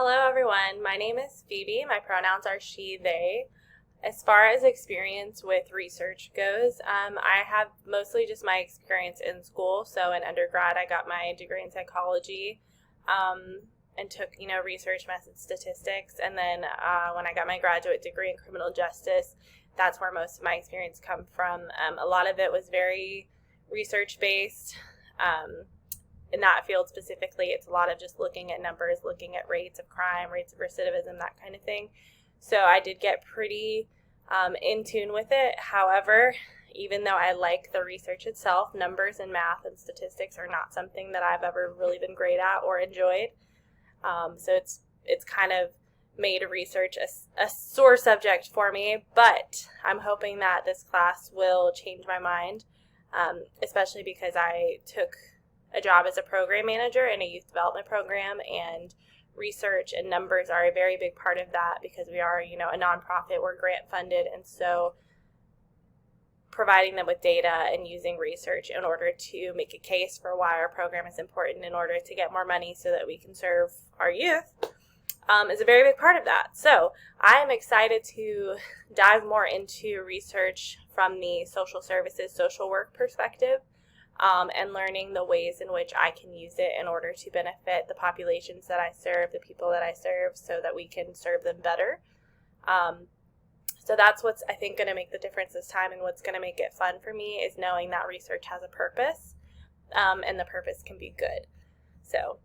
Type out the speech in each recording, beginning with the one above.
Hello everyone, my name is Phoebe. My pronouns are she, they. As far as experience with research goes, I have mostly just my experience in school. So in undergrad, I got my degree in psychology and took, research method statistics. And then when I got my graduate degree in criminal justice, that's where most of my experience come from. A lot of it was very research-based. In that field specifically, it's a lot of just looking at numbers, looking at rates of crime, rates of recidivism, that kind of thing. So I did get pretty in tune with it. However, even though I like the research itself, numbers and math and statistics are not something that I've ever really been great at or enjoyed. So it's kind of made research a sore subject for me, but I'm hoping that this class will change my mind, especially because I took a job as a program manager in a youth development program, and research and numbers are a very big part of that because we are, a nonprofit, we're grant funded, and so providing them with data and using research in order to make a case for why our program is important in order to get more money so that we can serve our youth is a very big part of that. So I am excited to dive more into research from the social services, social work perspective. And learning the ways in which I can use it in order to benefit the populations that I serve, the people that I serve, so that we can serve them better. So that's what's, I think, going to make the difference this time, and what's going to make it fun for me is knowing that research has a purpose, and the purpose can be good. So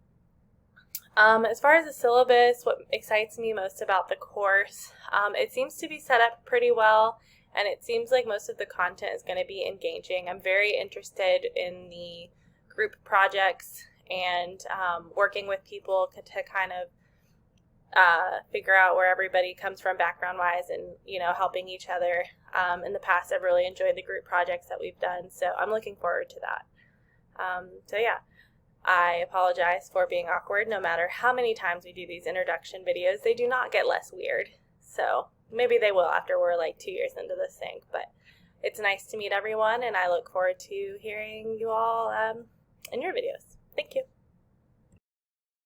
as far as the syllabus, what excites me most about the course, it seems to be set up pretty well. And it seems like most of the content is going to be engaging. I'm very interested in the group projects and working with people to kind of figure out where everybody comes from background-wise and, helping each other. In the past, I've really enjoyed the group projects that we've done, so I'm looking forward to that. I apologize for being awkward. No matter how many times we do these introduction videos, they do not get less weird. So maybe they will after we're like 2 years into this thing, but it's nice to meet everyone, and I look forward to hearing you all in your videos. Thank you.